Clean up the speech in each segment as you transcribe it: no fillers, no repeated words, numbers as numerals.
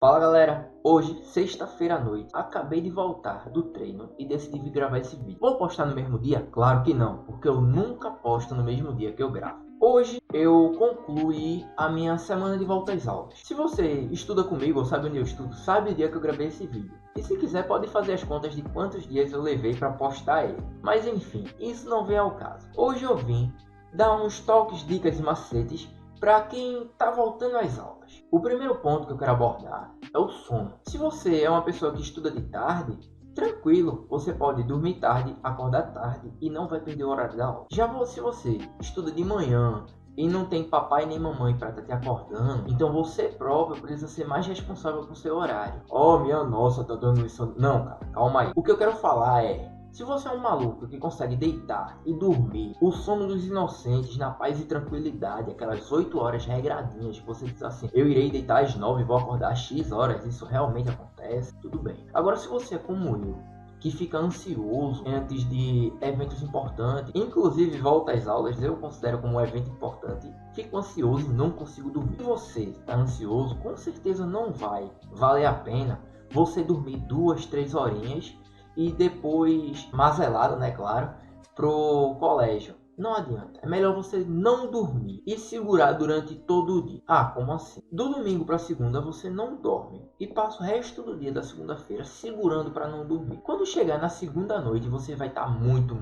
Fala galera, hoje, sexta-feira à noite, acabei de voltar do treino e decidi vir gravar esse vídeo. Vou postar no mesmo dia? Claro que não, porque eu nunca posto no mesmo dia que eu gravo. Hoje eu concluí a minha semana de volta às aulas. Se você estuda comigo ou sabe onde eu estudo, sabe o dia que eu gravei esse vídeo. E se quiser pode fazer as contas de quantos dias eu levei para postar ele. Mas enfim, isso não vem ao caso. Hoje eu vim dar uns toques, dicas e macetes para quem está voltando às aulas. O primeiro ponto que eu quero abordar é o sono. Se você é uma pessoa que estuda de tarde, tranquilo, você pode dormir tarde, acordar tarde e não vai perder o horário da aula. Já se você estuda de manhã e não tem papai nem mamãe para estar te acordando, então você próprio precisa ser mais responsável com o seu horário. Oh, minha nossa, tá dando isso. Não, cara, calma aí. O que eu quero falar é: se você é um maluco que consegue deitar e dormir o sono dos inocentes na paz e tranquilidade, aquelas 8 horas regradinhas que você diz assim, eu irei deitar às 9 e vou acordar às X horas, isso realmente acontece, tudo bem. Agora, se você é como eu, que fica ansioso antes de eventos importantes, inclusive volta às aulas, eu considero como um evento importante, fico ansioso e não consigo dormir. Se você está ansioso, com certeza não vai valer a pena você dormir 2, 3 horinhas e depois, mazelado, né, claro, pro colégio. Não adianta, é melhor você não dormir e segurar durante todo o dia. Ah, como assim? Do domingo para segunda você não dorme e passa o resto do dia da segunda-feira segurando para não dormir. Quando chegar na segunda noite você vai estar muito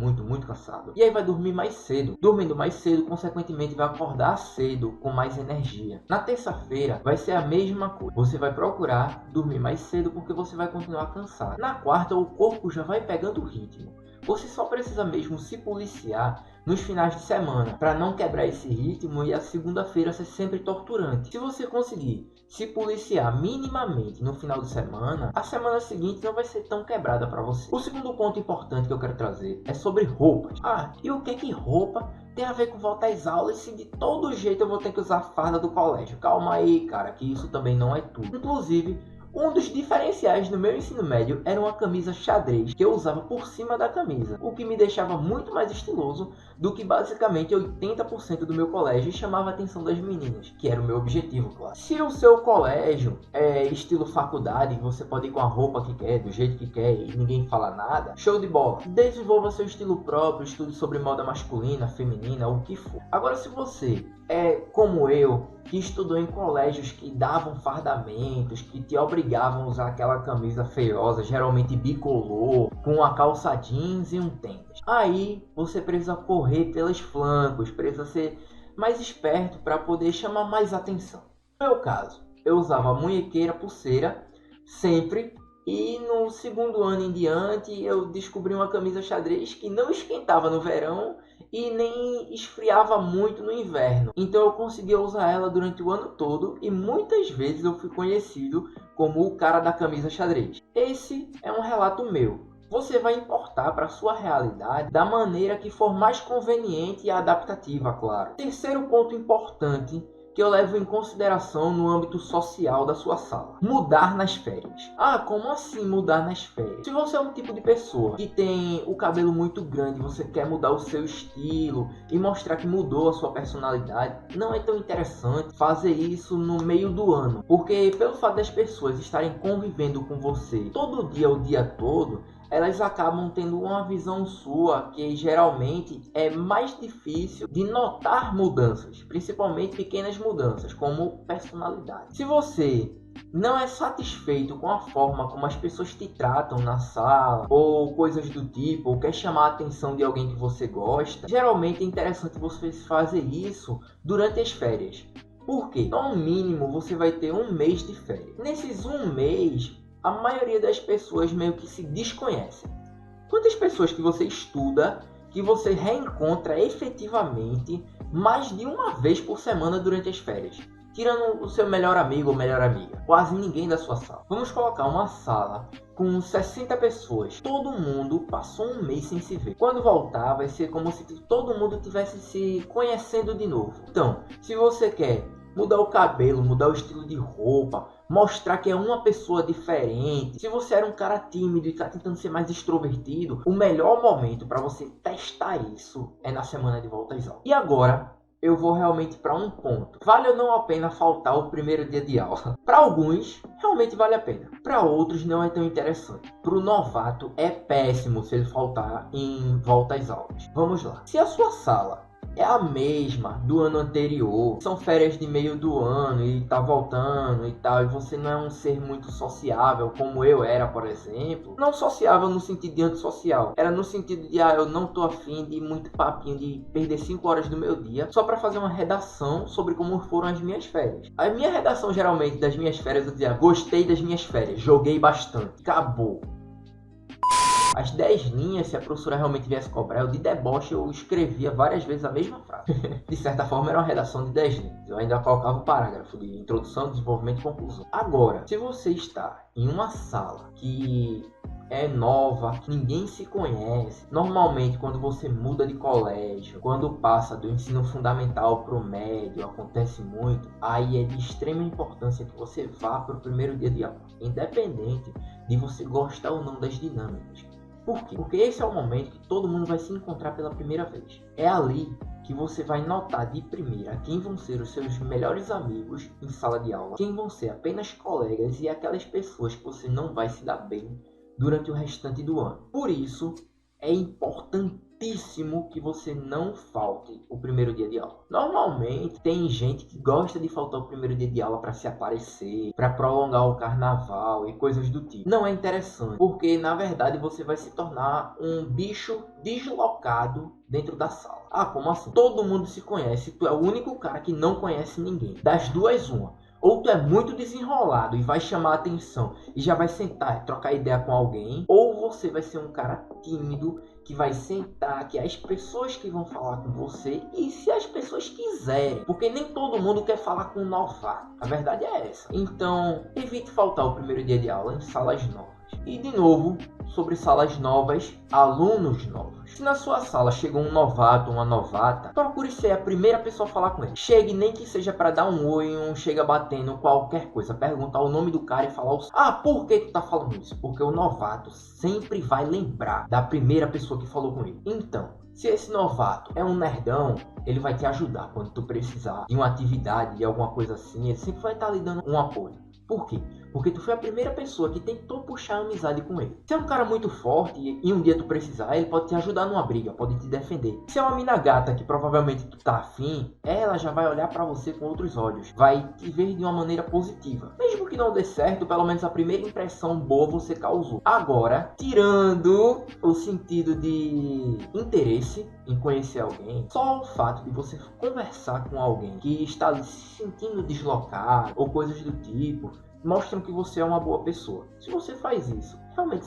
cansado e aí vai dormir mais cedo. Dormindo mais cedo, consequentemente vai acordar cedo com mais energia. Na terça-feira vai ser a mesma coisa. Você vai procurar dormir mais cedo porque você vai continuar cansado. Na quarta o corpo já vai pegando o ritmo. Você só precisa mesmo se policiar nos finais de semana para não quebrar esse ritmo e a segunda-feira ser sempre torturante. Se você conseguir se policiar minimamente no final de semana, a semana seguinte não vai ser tão quebrada para você. O segundo ponto importante que eu quero trazer é sobre roupas. Ah, e o que é que roupa tem a ver com voltar às aulas se de todo jeito eu vou ter que usar a farda do colégio? Calma aí, cara, que isso também não é tudo. Inclusive, um dos diferenciais no meu ensino médio era uma camisa xadrez que eu usava por cima da camisa, o que me deixava muito mais estiloso do que basicamente 80% do meu colégio e chamava a atenção das meninas, que era o meu objetivo, claro. Se o seu colégio é estilo faculdade, você pode ir com a roupa que quer, do jeito que quer e ninguém fala nada, show de bola. Desenvolva seu estilo próprio, estude sobre moda masculina, feminina, o que for. Agora, se você é como eu, que estudou em colégios que davam fardamentos, que te obrigavam a usar aquela camisa feiosa, geralmente bicolor, com uma calça jeans e um tênis. Aí você precisa correr pelos flancos, precisa ser mais esperto para poder chamar mais atenção. No meu caso, eu usava munhequeira, pulseira, sempre. E no segundo ano em diante eu descobri uma camisa xadrez que não esquentava no verão e nem esfriava muito no inverno. Então eu conseguia usar ela durante o ano todo e muitas vezes eu fui conhecido como o cara da camisa xadrez. Esse é um relato meu. Você vai importar para a sua realidade da maneira que for mais conveniente e adaptativa, claro. Terceiro ponto importante que eu levo em consideração no âmbito social da sua sala: mudar nas férias. Ah, como assim mudar nas férias? Se você é um tipo de pessoa que tem o cabelo muito grande, você quer mudar o seu estilo e mostrar que mudou a sua personalidade, não é tão interessante fazer isso no meio do ano, porque pelo fato das pessoas estarem convivendo com você todo dia, o dia todo, elas acabam tendo uma visão sua que geralmente é mais difícil de notar mudanças, principalmente pequenas mudanças, como personalidade. Se você não é satisfeito com a forma como as pessoas te tratam na sala, ou coisas do tipo, ou quer chamar a atenção de alguém que você gosta, geralmente é interessante você fazer isso durante as férias. Por quê? No mínimo você vai ter um mês de férias. Nesses um mês, a maioria das pessoas meio que se desconhecem. Quantas pessoas que você estuda, que você reencontra efetivamente mais de uma vez por semana durante as férias? Tirando o seu melhor amigo ou melhor amiga, quase ninguém da sua sala. Vamos colocar uma sala com 60 pessoas. Todo mundo passou um mês sem se ver. Quando voltar, vai ser como se todo mundo tivesse se conhecendo de novo. Então, se você quer mudar o cabelo, mudar o estilo de roupa, mostrar que é uma pessoa diferente. Se você era um cara tímido e está tentando ser mais extrovertido, o melhor momento para você testar isso é na semana de volta às aulas. E agora, eu vou realmente para um ponto. Vale ou não a pena faltar o primeiro dia de aula? Para alguns, realmente vale a pena. Para outros, não é tão interessante. Para o novato, é péssimo se ele faltar em volta às aulas. Vamos lá. Se a sua sala é a mesma do ano anterior, são férias de meio do ano e tá voltando e tal, e você não é um ser muito sociável, como eu era, por exemplo. Não sociável no sentido de antissocial, era no sentido de, eu não tô afim de muito papinho, de perder 5 horas do meu dia só para fazer uma redação sobre como foram as minhas férias. A minha redação, geralmente, das minhas férias, eu dizia, gostei das minhas férias, joguei bastante, acabou. As 10 linhas, se a professora realmente viesse cobrar, eu de deboche eu escrevia várias vezes a mesma frase. De certa forma era uma redação de 10 linhas. Eu ainda colocava o parágrafo de introdução, desenvolvimento e conclusão. Agora, se você está em uma sala que é nova, que ninguém se conhece, normalmente quando você muda de colégio, quando passa do ensino fundamental para o médio, acontece muito, aí é de extrema importância que você vá para o primeiro dia de aula, independente de você gostar ou não das dinâmicas. Por quê? Porque esse é o momento que todo mundo vai se encontrar pela primeira vez. É ali que você vai notar de primeira quem vão ser os seus melhores amigos em sala de aula, quem vão ser apenas colegas e aquelas pessoas que você não vai se dar bem durante o restante do ano. Por isso, é importantíssimo que você não falte o primeiro dia de aula. Normalmente, tem gente que gosta de faltar o primeiro dia de aula para se aparecer, para prolongar o carnaval e coisas do tipo. Não é interessante, porque na verdade você vai se tornar um bicho deslocado dentro da sala. Como assim? Todo mundo se conhece, tu é o único cara que não conhece ninguém. Das duas, uma. Ou tu é muito desenrolado e vai chamar a atenção e já vai sentar e trocar ideia com alguém, ou você vai ser um cara tímido que vai sentar, que as pessoas que vão falar com você, e se as pessoas quiserem, porque nem todo mundo quer falar com um novato, a verdade é essa. Então, evite faltar o primeiro dia de aula em salas novas. E de novo, sobre salas novas, alunos novos. Se na sua sala chega um novato, uma novata, procure ser a primeira pessoa a falar com ele. Chegue nem que seja para dar um oi, chega batendo qualquer coisa, perguntar o nome do cara e falar por que tu tá falando isso? Porque o novato sempre vai lembrar da primeira pessoa que falou com ele. Então, se esse novato é um nerdão, ele vai te ajudar quando tu precisar de uma atividade, de alguma coisa assim, ele sempre vai estar lhe dando um apoio. Por quê? Porque tu foi a primeira pessoa que tentou puxar a amizade com ele. Se é um cara muito forte e um dia tu precisar, ele pode te ajudar numa briga, pode te defender. Se é uma mina gata que provavelmente tu tá afim, ela já vai olhar pra você com outros olhos. Vai te ver de uma maneira positiva. Mesmo que não dê certo, pelo menos a primeira impressão boa você causou. Agora, tirando o sentido de interesse em conhecer alguém, só o fato de você conversar com alguém que está se sentindo deslocado ou coisas do tipo, mostram que você é uma boa pessoa. Se você faz isso realmente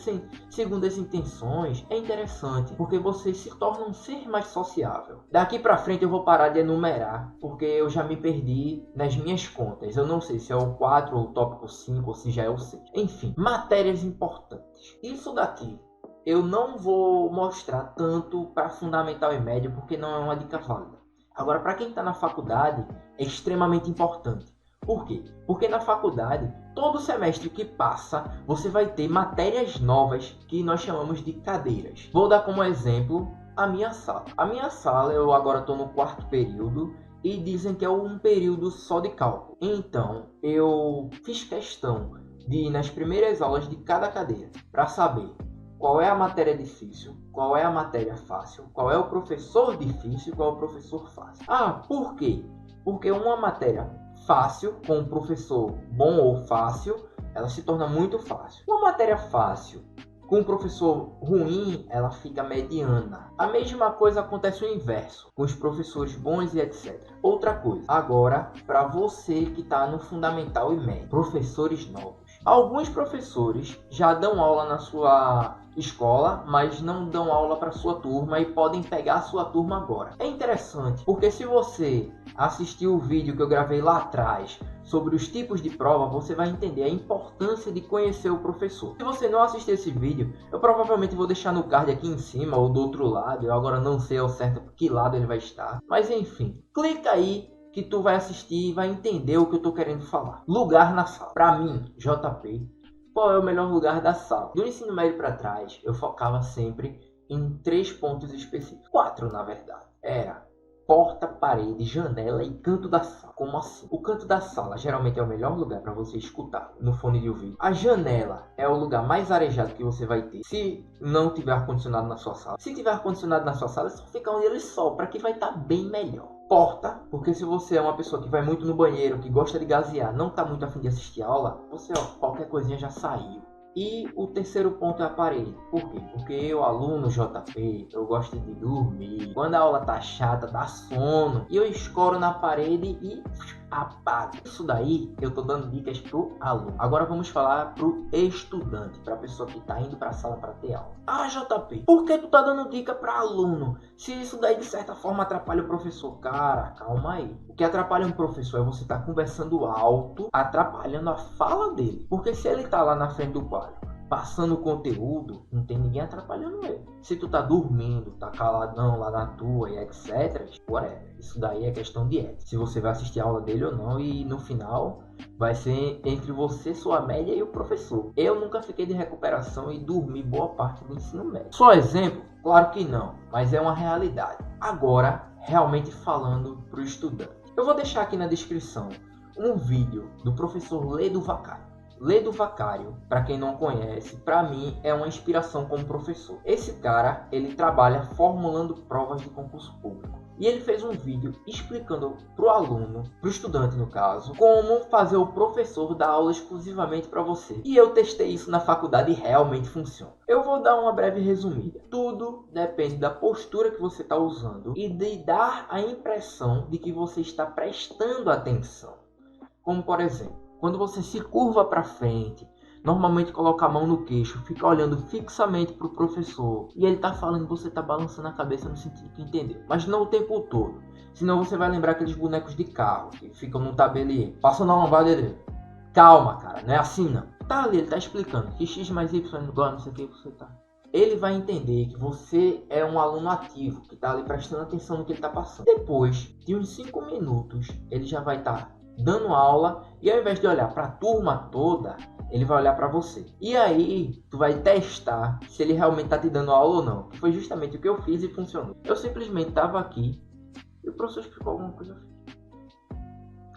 segundo as intenções, é interessante, porque você se torna um ser mais sociável. Daqui pra frente eu vou parar de enumerar, porque eu já me perdi nas minhas contas. Eu não sei se é o 4 ou o tópico 5 ou se já é o 6. Enfim, matérias importantes. Isso daqui eu não vou mostrar tanto para fundamental e médio, porque não é uma dica válida. Agora, para quem está na faculdade, é extremamente importante. Por quê? Porque na faculdade, todo semestre que passa, você vai ter matérias novas que nós chamamos de cadeiras. Vou dar como exemplo a minha sala. A minha sala, eu agora estou no 4º período e dizem que é um período só de cálculo. Então, eu fiz questão de ir nas primeiras aulas de cada cadeira para saber qual é a matéria difícil, qual é a matéria fácil, qual é o professor difícil e qual é o professor fácil. Por quê? Porque uma matéria fácil, com um professor bom ou fácil, ela se torna muito fácil. Uma matéria fácil, com um professor ruim, ela fica mediana. A mesma coisa acontece o inverso, com os professores bons e etc. Outra coisa, agora, para você que está no fundamental e médio, professores novos. Alguns professores já dão aula na sua escola, mas não dão aula para sua turma e podem pegar a sua turma agora. É interessante, porque se você assistiu o vídeo que eu gravei lá atrás sobre os tipos de prova, você vai entender a importância de conhecer o professor. Se você não assistiu esse vídeo, eu provavelmente vou deixar no card aqui em cima ou do outro lado. Eu agora não sei ao certo por que lado ele vai estar. Mas enfim, clica aí que tu vai assistir e vai entender o que eu tô querendo falar. Lugar na sala. Para mim, JP, qual é o melhor lugar da sala? Do ensino médio para trás, eu focava sempre em 3 pontos específicos. 4, na verdade. Era porta, parede, janela e canto da sala. Como assim? O canto da sala geralmente é o melhor lugar para você escutar no fone de ouvido. A janela é o lugar mais arejado que você vai ter se não tiver ar-condicionado na sua sala. Se tiver ar-condicionado na sua sala, é só ficar onde ele sopra que vai estar bem melhor. Porta, porque se você é uma pessoa que vai muito no banheiro, que gosta de gazear, não está muito a fim de assistir a aula, você, qualquer coisinha já saiu. E o terceiro ponto é a parede. Por quê? Porque eu, aluno JP, eu gosto de dormir. Quando a aula tá chata, dá sono. E eu escoro na parede e apago. Isso daí eu tô dando dicas pro aluno. Agora vamos falar pro estudante, pra pessoa que tá indo pra sala pra ter aula. Ah, JP, por que tu tá dando dica pra aluno? Se isso daí de certa forma atrapalha o professor. Cara, calma aí. O que atrapalha um professor é você tá conversando alto, atrapalhando a fala dele. Porque se ele tá lá na frente do quadro, passando o conteúdo, não tem ninguém atrapalhando ele. Se tu tá dormindo, tá caladão lá na tua e etc, whatever. Isso daí é questão de ética. Se você vai assistir a aula dele ou não, e no final vai ser entre você, sua média e o professor. Eu nunca fiquei de recuperação e dormi boa parte do ensino médio. Só exemplo? Claro que não, mas é uma realidade. Agora, realmente falando pro estudante. Eu vou deixar aqui na descrição um vídeo do professor Ledo Vacário. Ledo Vacário, para quem não conhece, para mim é uma inspiração como professor. Esse cara, ele trabalha formulando provas de concurso público. E ele fez um vídeo explicando para o aluno, para o estudante no caso, como fazer o professor dar aula exclusivamente para você. E eu testei isso na faculdade e realmente funciona. Eu vou dar uma breve resumida. Tudo depende da postura que você está usando e de dar a impressão de que você está prestando atenção. Como por exemplo, quando você se curva para frente, normalmente coloca a mão no queixo, fica olhando fixamente para o professor e ele está falando, você está balançando a cabeça no sentido que entendeu, mas não o tempo todo. Senão você vai lembrar aqueles bonecos de carro que ficam no tabelier, passando a lombada dele. Calma, cara, não é assim não. Tá ali, ele está explicando que x mais y é igual a não sei o que você tá. Ele vai entender que você é um aluno ativo, que está ali prestando atenção no que ele está passando. Depois de uns 5 minutos, ele já vai estar dando aula e ao invés de olhar para a turma toda, ele vai olhar para você. E aí, tu vai testar se ele realmente está te dando aula ou não. Que foi justamente o que eu fiz e funcionou. Eu simplesmente estava aqui e o professor explicou alguma coisa.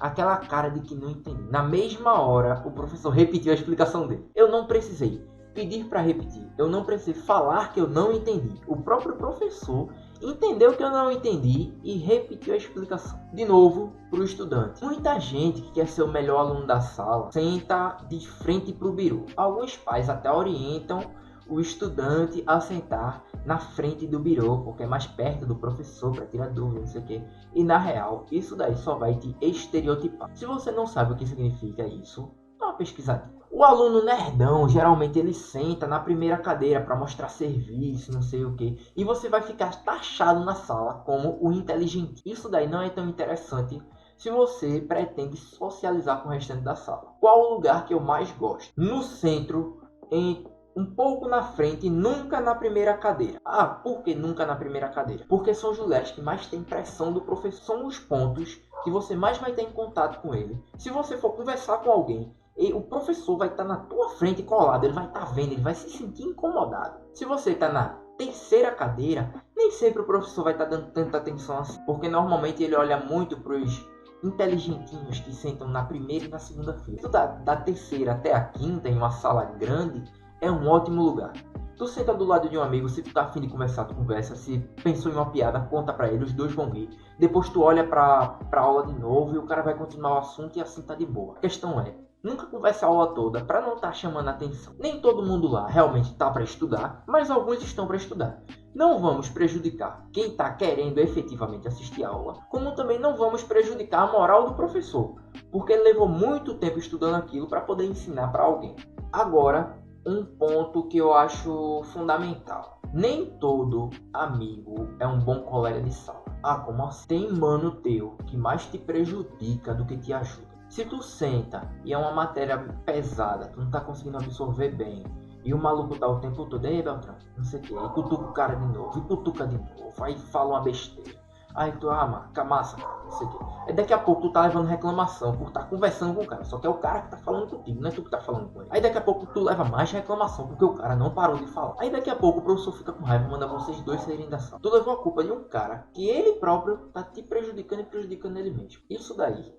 Aquela cara de que não entendi. Na mesma hora, o professor repetiu a explicação dele. Eu não precisei pedir para repetir. Eu não precisei falar que eu não entendi. O próprio professor entendeu que eu não entendi e repetiu a explicação. De novo, para o estudante. Muita gente que quer ser o melhor aluno da sala senta de frente para o birô. Alguns pais até orientam o estudante a sentar na frente do birô, porque é mais perto do professor para tirar dúvida, não sei o quê. E na real, isso daí só vai te estereotipar. Se você não sabe o que significa isso, dá uma pesquisadinha. O aluno nerdão, geralmente ele senta na primeira cadeira para mostrar serviço, não sei o que. E você vai ficar taxado na sala como o inteligente. Isso daí não é tão interessante se você pretende socializar com o restante da sala. Qual o lugar que eu mais gosto? No centro, um pouco na frente e nunca na primeira cadeira. Ah, por que nunca na primeira cadeira? Porque são os lugares que mais tem pressão do professor. São os pontos que você mais vai ter em contato com ele. Se você for conversar com alguém, e o professor vai estar na tua frente colado, ele vai estar vendo, ele vai se sentir incomodado. Se você está na terceira cadeira, nem sempre o professor vai estar dando tanta atenção assim, porque normalmente ele olha muito para os inteligentinhos que sentam na primeira e na segunda fila. Da terceira até a quinta, em uma sala grande, é um ótimo lugar. Tu senta do lado de um amigo, se tu tá afim de conversar, tu conversa. Se pensou em uma piada, conta pra ele, os dois vão rir. Depois tu olha pra aula de novo e o cara vai continuar o assunto e assim tá de boa. A questão é, nunca conversa a aula toda para não estar chamando a atenção. Nem todo mundo lá realmente está para estudar, mas alguns estão para estudar. Não vamos prejudicar quem está querendo efetivamente assistir a aula, como também não vamos prejudicar a moral do professor, porque ele levou muito tempo estudando aquilo para poder ensinar para alguém. Agora, um ponto que eu acho fundamental. Nem todo amigo é um bom colega de sala. Ah, como assim? Tem mano teu que mais te prejudica do que te ajuda. Se tu senta e é uma matéria pesada, tu não tá conseguindo absorver bem, e o maluco tá o tempo todo, ei Beltrão, não sei o que, aí cutuca o cara de novo, e cutuca de novo, aí fala uma besteira. Aí tu, massa, não sei o quê. Aí daqui a pouco tu tá levando reclamação por estar conversando com o cara. Só que é o cara que tá falando contigo, não é tu que tá falando com ele. Aí daqui a pouco tu leva mais reclamação porque o cara não parou de falar. Aí daqui a pouco o professor fica com raiva e manda vocês dois saírem da sala. Tu levou a culpa de um cara que ele próprio tá te prejudicando e prejudicando ele mesmo. Isso daí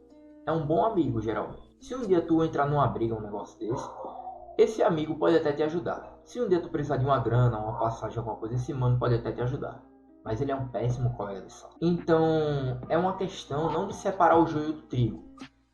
é um bom amigo, geralmente. Se um dia tu entrar numa briga, um negócio desse, esse amigo pode até te ajudar. Se um dia tu precisar de uma grana, uma passagem, alguma coisa, esse mano pode até te ajudar. Mas ele é um péssimo colega de sala. Então, é uma questão não de separar o joio do trigo.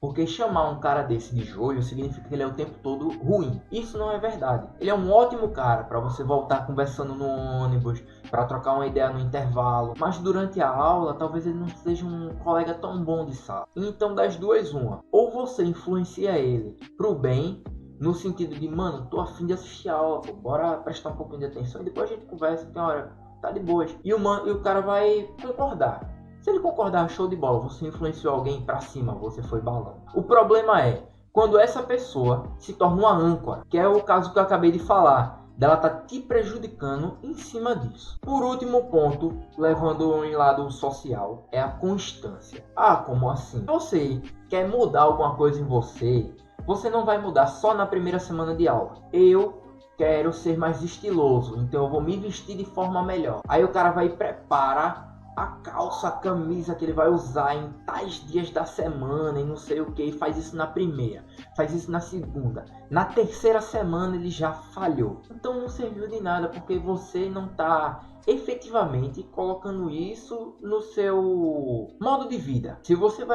Porque chamar um cara desse de joio significa que ele é o tempo todo ruim. Isso não é verdade. Ele é um ótimo cara para você voltar conversando no ônibus, para trocar uma ideia no intervalo. Mas durante a aula, talvez ele não seja um colega tão bom de sala. Então, das duas, uma. Ou você influencia ele pro bem, no sentido de, mano, tô afim de assistir a aula, pô, bora prestar um pouquinho de atenção e depois a gente conversa, tem hora, tá de boas. E o cara vai concordar. Se ele concordar, show de bola, você influenciou alguém pra cima, você foi balão. O problema é quando essa pessoa se torna uma âncora, que é o caso que eu acabei de falar, dela tá te prejudicando em cima disso. Por último ponto, levando em lado social, é a constância. Como assim? Se você quer mudar alguma coisa em você, você não vai mudar só na primeira semana de aula. Eu quero ser mais estiloso, então eu vou me vestir de forma melhor. Aí o cara vai e prepara a calça, a camisa que ele vai usar em tais dias da semana e não sei o que, e faz isso na primeira, faz isso na segunda. Na terceira semana ele já falhou. Então não serviu de nada, porque você não está efetivamente colocando isso no seu modo de vida. Se você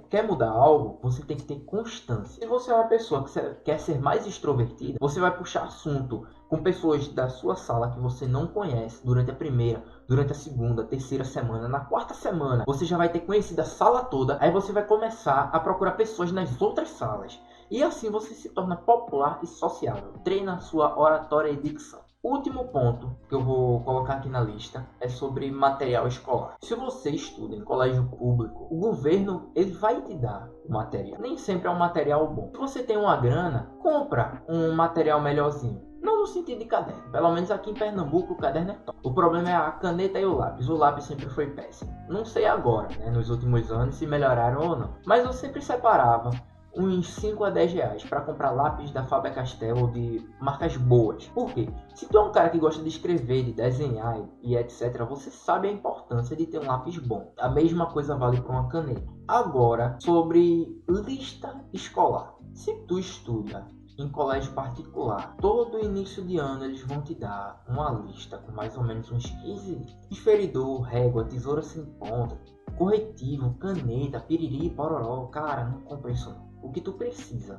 quer mudar algo, você tem que ter constância. Se você é uma pessoa que quer ser mais extrovertida, você vai puxar assunto com pessoas da sua sala que você não conhece durante a primeira, durante a segunda, terceira semana. Na quarta semana, você já vai ter conhecido a sala toda. Aí você vai começar a procurar pessoas nas outras salas. E assim você se torna popular e sociável. Treina a sua oratória e dicção. O último ponto que eu vou colocar aqui na lista é sobre material escolar. Se você estuda em colégio público, o governo ele vai te dar o material. Nem sempre é um material bom. Se você tem uma grana, compra um material melhorzinho. Não no sentido de caderno. Pelo menos aqui em Pernambuco o caderno é top. O problema é a caneta e o lápis. O lápis sempre foi péssimo. Não sei agora, né, nos últimos anos, se melhoraram ou não. Mas eu sempre separava uns 5 a 10 reais para comprar lápis da Faber-Castell ou de marcas boas. Por quê? Se tu é um cara que gosta de escrever, de desenhar e etc, você sabe a importância de ter um lápis bom. A mesma coisa vale para uma caneta. Agora, sobre lista escolar. Se tu estuda em colégio particular, todo início de ano eles vão te dar uma lista com mais ou menos uns 15 itens. Esferidor, régua, tesoura sem ponta, corretivo, caneta, piriri, pororó. Cara, não compra isso não. O que tu precisa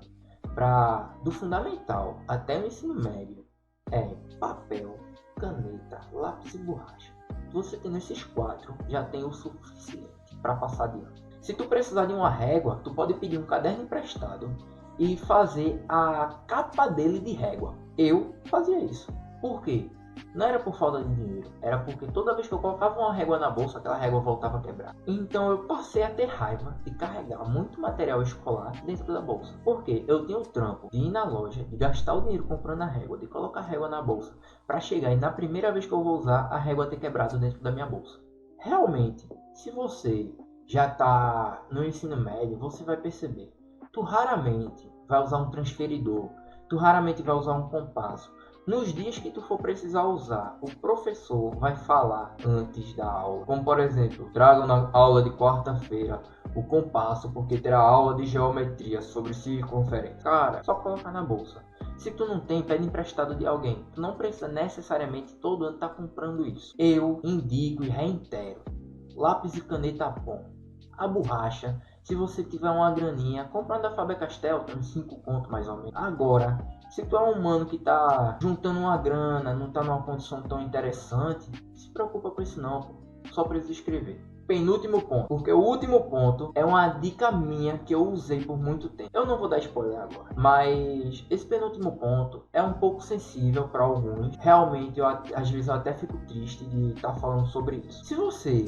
do fundamental até o ensino médio é papel, caneta, lápis e borracha. Você tendo esses 4, já tem o suficiente para passar de ano. Se tu precisar de uma régua, tu pode pedir um caderno emprestado e fazer a capa dele de régua. Eu fazia isso. Por quê? Não era por falta de dinheiro, era porque toda vez que eu colocava uma régua na bolsa, aquela régua voltava a quebrar. Então eu passei a ter raiva de carregar muito material escolar dentro da bolsa. Porque eu tinha o trampo de ir na loja, de gastar o dinheiro comprando a régua, de colocar a régua na bolsa, para chegar e na primeira vez que eu vou usar, a régua ter quebrado dentro da minha bolsa. Realmente, se você já está no ensino médio, você vai perceber. Tu raramente vai usar um transferidor, tu raramente vai usar um compasso. Nos dias que tu for precisar usar, o professor vai falar antes da aula. Como por exemplo, traga na aula de quarta-feira o compasso, porque terá aula de geometria sobre circunferência. Cara, só colocar na bolsa. Se tu não tem, pede emprestado de alguém. Tu não precisa necessariamente todo ano estar comprando isso. Eu indico e reitero. Lápis e caneta bom. A borracha, se você tiver uma graninha, comprando da Faber-Castell, tem uns 5 conto mais ou menos. Agora, se tu é um mano que tá juntando uma grana, não tá numa condição tão interessante, se preocupa com isso não, pô. Só precisa escrever. Penúltimo ponto, porque o último ponto é uma dica minha que eu usei por muito tempo. Eu não vou dar spoiler agora, mas esse penúltimo ponto é um pouco sensível para alguns. Realmente, às vezes eu até fico triste de estar falando sobre isso. Se você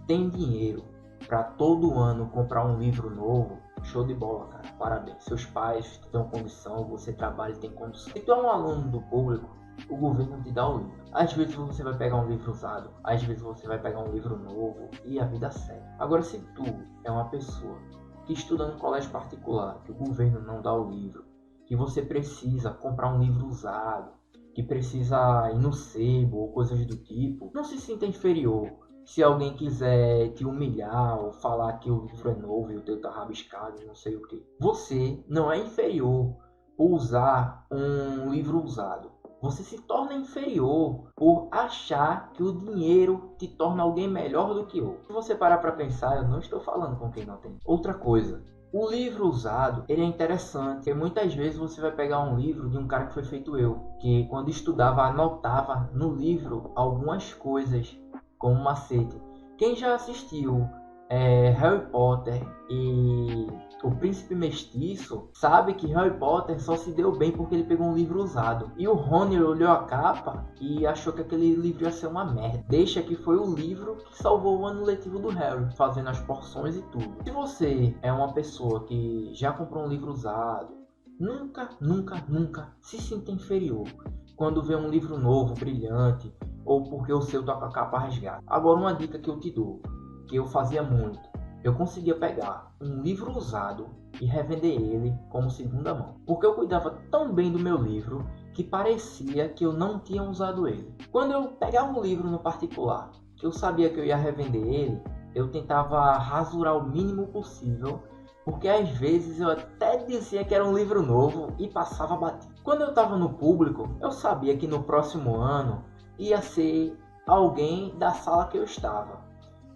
tem dinheiro para todo ano comprar um livro novo, Show de bola, cara. Parabéns. Seus pais têm condição, você trabalha e tem condição. Se tu é um aluno do público, o governo te dá o livro. Às vezes você vai pegar um livro usado, às vezes você vai pegar um livro novo e a vida segue. Agora, se tu é uma pessoa que estuda no colégio particular, que o governo não dá o livro, que você precisa comprar um livro usado, que precisa ir no sebo ou coisas do tipo, não se sinta inferior. Se alguém quiser te humilhar ou falar que o livro é novo e o teu tá rabiscado, não sei o que. Você não é inferior por usar um livro usado. Você se torna inferior por achar que o dinheiro te torna alguém melhor do que outro. Se você parar para pensar, eu não estou falando com quem não tem. Outra coisa, o livro usado, ele é interessante, porque muitas vezes você vai pegar um livro de um cara que foi feito eu, que quando estudava anotava no livro algumas coisas como macete. Quem já assistiu Harry Potter e O Príncipe Mestiço sabe que Harry Potter só se deu bem porque ele pegou um livro usado. E o Rony olhou a capa e achou que aquele livro ia ser uma merda. Deixa que foi o livro que salvou o ano letivo do Harry, fazendo as porções e tudo. Se você é uma pessoa que já comprou um livro usado, nunca se sinta inferior quando vê um livro novo, brilhante, ou porque o seu tá com a capa rasgada. Agora, uma dica que eu te dou, que eu fazia muito, eu conseguia pegar um livro usado e revender ele como segunda mão, porque eu cuidava tão bem do meu livro que parecia que eu não tinha usado ele. Quando eu pegava um livro no particular, que eu sabia que eu ia revender ele, eu tentava rasurar o mínimo possível, porque às vezes eu até dizia que era um livro novo e passava batido. Quando eu estava no público, eu sabia que no próximo ano ia ser alguém da sala que eu estava.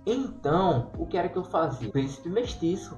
Então, o que era que eu fazia? Príncipe Mestiço.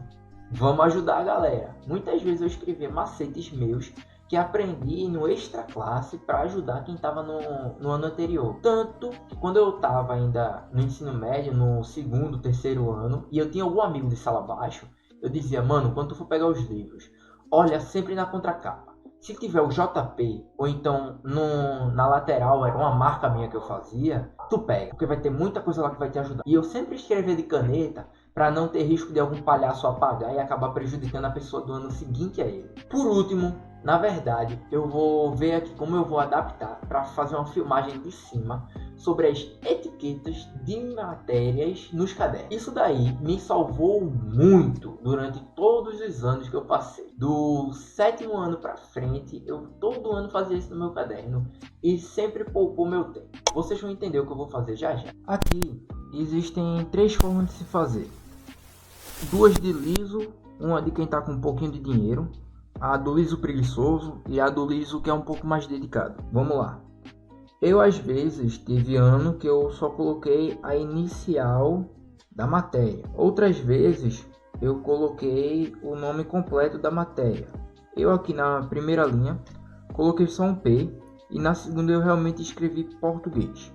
Vamos ajudar a galera. Muitas vezes eu escrevia macetes meus que aprendi no extra classe para ajudar quem estava no ano anterior. Tanto que quando eu estava ainda no ensino médio, no segundo, terceiro ano, e eu tinha algum amigo de sala abaixo, eu dizia, mano, quando tu for pegar os livros, olha sempre na contracapa. Se tiver o JP, ou então na lateral, era uma marca minha que eu fazia, tu pega, porque vai ter muita coisa lá que vai te ajudar. E eu sempre escrevia de caneta, para não ter risco de algum palhaço apagar e acabar prejudicando a pessoa do ano seguinte a ele. Por último, na verdade, eu vou ver aqui como eu vou adaptar para fazer uma filmagem de cima sobre as etiquetas de matérias nos cadernos. Isso daí me salvou muito durante todos os anos que eu passei. Do sétimo ano para frente, eu todo ano fazia isso no meu caderno e sempre poupou meu tempo. Vocês vão entender o que eu vou fazer já já. Aqui existem 3 formas de se fazer. 2 de liso, uma de quem está com um pouquinho de dinheiro, a do liso preguiçoso e a do liso que é um pouco mais dedicado. Vamos lá. Eu às vezes tive ano que eu só coloquei a inicial da matéria. Outras vezes eu coloquei o nome completo da matéria. Eu aqui na primeira linha coloquei só um P e na segunda eu realmente escrevi português.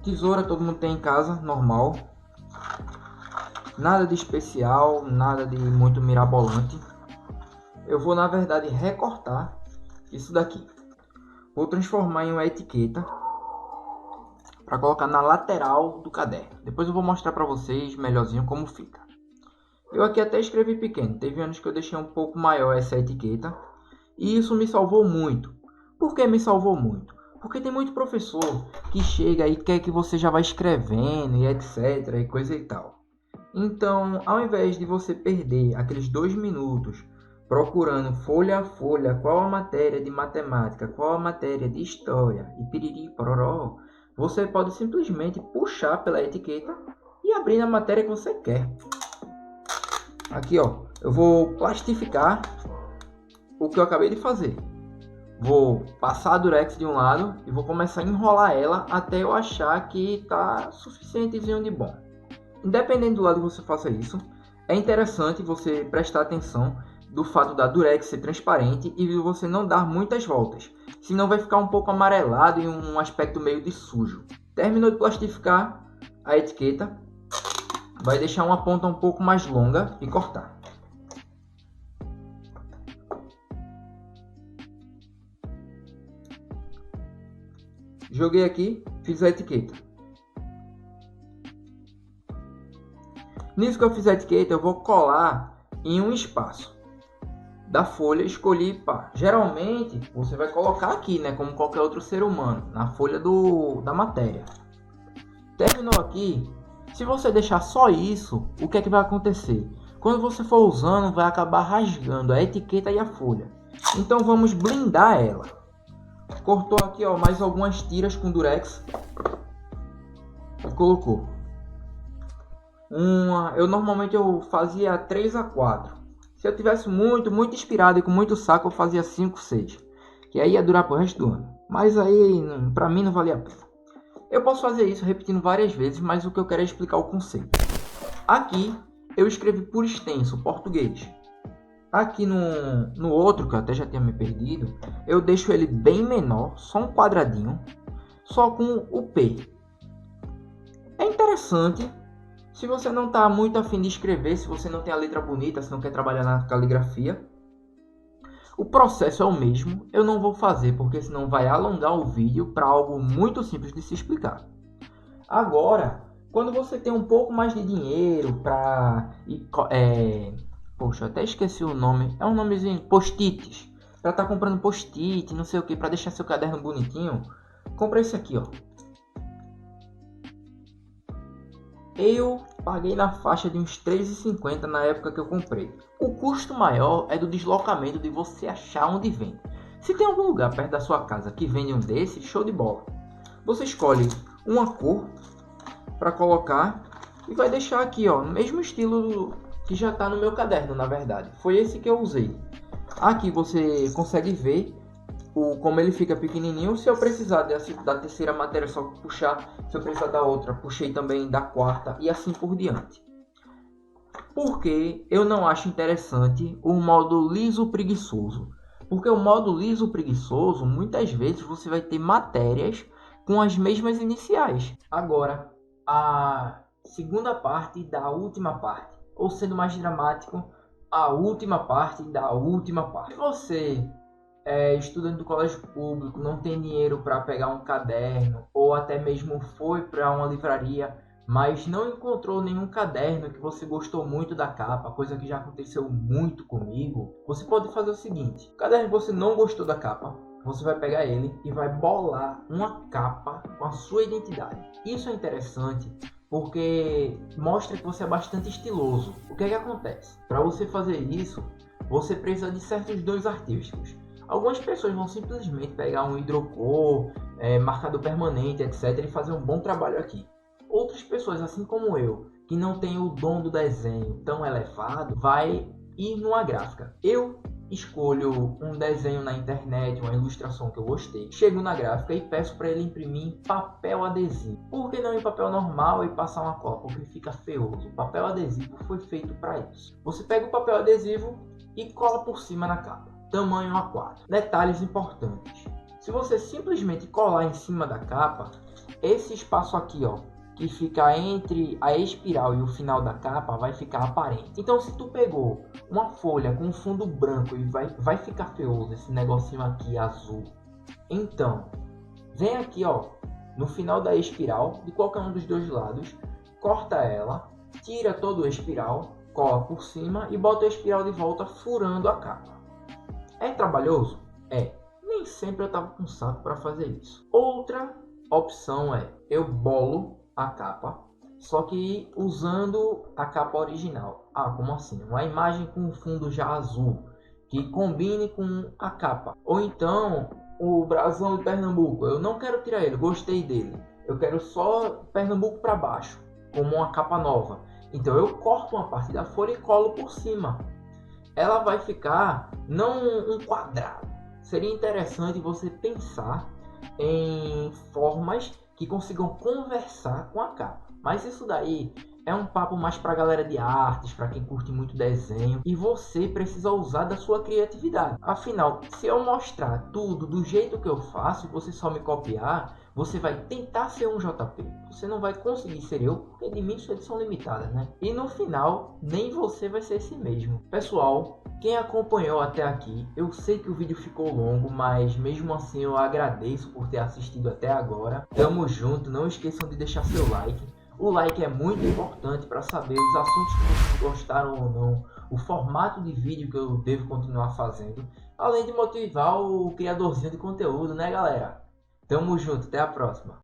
Tesoura todo mundo tem em casa, normal. Nada de especial, nada de muito mirabolante. Eu vou na verdade recortar isso daqui. Vou transformar em uma etiqueta para colocar na lateral do caderno. Depois eu vou mostrar para vocês melhorzinho como fica. Eu aqui até escrevi pequeno. Teve anos que eu deixei um pouco maior essa etiqueta. E isso me salvou muito. Por que me salvou muito? Porque tem muito professor que chega e quer que você já vá escrevendo e etc. e coisa e tal. Então, ao invés de você perder aqueles 2 minutos procurando folha a folha qual a matéria de matemática, qual a matéria de história e piriri pororó, você pode simplesmente puxar pela etiqueta e abrir na matéria que você quer. Aqui, ó, eu vou plastificar o que eu acabei de fazer. Vou passar a durex de um lado e vou começar a enrolar ela até eu achar que tá suficientezinho de bom. Independente do lado que você faça isso, é interessante você prestar atenção do fato da durex ser transparente e você não dar muitas voltas, senão vai ficar um pouco amarelado e um aspecto meio de sujo. Terminou de plastificar a etiqueta, vai deixar uma ponta um pouco mais longa e cortar. Joguei aqui, fiz a etiqueta. Nisso que eu fiz a etiqueta, eu vou colar em um espaço da folha, escolhi, pá. Geralmente, você vai colocar aqui, né, como qualquer outro ser humano, na folha da matéria. Terminou aqui, se você deixar só isso, o que é que vai acontecer? Quando você for usando, vai acabar rasgando a etiqueta e a folha. Então vamos blindar ela. Cortou aqui, ó, mais algumas tiras com durex. E colocou. Eu normalmente fazia 3 a 4. Se eu tivesse muito inspirado e com muito saco, eu fazia 5, 6. Que aí ia durar pro resto do ano. Mas aí, pra mim, não valia a pena. Eu posso fazer isso repetindo várias vezes, mas o que eu quero é explicar o conceito. Aqui, eu escrevi por extenso, português. Aqui no outro, que eu até já tinha me perdido, eu deixo ele bem menor, só um quadradinho, só com o P. É interessante. Se você não está muito afim de escrever, se você não tem a letra bonita, se não quer trabalhar na caligrafia, o processo é o mesmo. Eu não vou fazer, porque senão vai alongar o vídeo para algo muito simples de se explicar. Agora, quando você tem um pouco mais de dinheiro para... Poxa, eu até esqueci o nome. É um nomezinho, post-its. Para estar comprando post-it, não sei o que, para deixar seu caderno bonitinho. Compra esse aqui, ó. Eu paguei na faixa de uns R$ 3,50 na época que eu comprei. O custo maior é do deslocamento, de você achar onde vende. Se tem algum lugar perto da sua casa que vende um desses, show de bola. Você escolhe uma cor para colocar e vai deixar aqui, ó, no mesmo estilo que já está no meu caderno, na verdade. Foi esse que eu usei. Aqui você consegue ver como ele fica pequenininho. Se eu precisar da terceira matéria, é só puxar. Se eu precisar da outra, puxei também da quarta e assim por diante. Porque eu não acho interessante o modo liso preguiçoso. Porque o modo liso preguiçoso, muitas vezes você vai ter matérias com as mesmas iniciais. Agora, a segunda parte da última parte, ou sendo mais dramático, a última parte da última parte. Se você estudante do colégio público, não tem dinheiro para pegar um caderno, ou até mesmo foi para uma livraria, mas não encontrou nenhum caderno que você gostou muito da capa, coisa que já aconteceu muito comigo, você pode fazer o seguinte: o caderno que você não gostou da capa, você vai pegar ele e vai bolar uma capa com a sua identidade. Isso é interessante porque mostra que você é bastante estiloso. O que é que acontece? Para você fazer isso, você precisa de certos dons artísticos. Algumas pessoas vão simplesmente pegar um hidrocor, marcador permanente, etc. e fazer um bom trabalho aqui. Outras pessoas, assim como eu, que não tem o dom do desenho tão elevado, vai ir numa gráfica. Eu escolho um desenho na internet, uma ilustração que eu gostei, chego na gráfica e peço para ele imprimir em papel adesivo. Por que não em papel normal e passar uma cola? Porque fica feioso. O papel adesivo foi feito para isso. Você pega o papel adesivo e cola por cima na capa. Tamanho A4. Detalhes importantes: se você simplesmente colar em cima da capa, esse espaço aqui, ó, que fica entre a espiral e o final da capa, vai ficar aparente. Então, se tu pegou uma folha com fundo branco e vai ficar feioso esse negocinho aqui azul, então vem aqui, ó, no final da espiral, de qualquer um dos dois lados, corta ela, tira todo o espiral, cola por cima e bota a espiral de volta, furando a capa. É trabalhoso? É. Nem sempre eu tava com saco para fazer isso. Outra opção é, eu bolo a capa, só que usando a capa original. Ah, como assim? Uma imagem com um fundo já azul, que combine com a capa. Ou então, o brasão de Pernambuco. Eu não quero tirar ele, gostei dele. Eu quero só Pernambuco para baixo, como uma capa nova. Então eu corto uma parte da folha e colo por cima. Ela vai ficar não um quadrado. Seria interessante você pensar em formas que consigam conversar com a capa. Mas isso daí é um papo mais para a galera de artes, para quem curte muito desenho. E você precisa usar da sua criatividade. Afinal, se eu mostrar tudo do jeito que eu faço e você só me copiar, você vai tentar ser um JP. Você não vai conseguir ser eu, porque dimensões são limitadas, né? E no final, nem você vai ser esse mesmo. Pessoal, quem acompanhou até aqui, eu sei que o vídeo ficou longo, mas mesmo assim eu agradeço por ter assistido até agora. Tamo junto, não esqueçam de deixar seu like. O like é muito importante para saber os assuntos que vocês gostaram ou não, o formato de vídeo que eu devo continuar fazendo, além de motivar o criadorzinho de conteúdo, né galera? Tamo junto, até a próxima.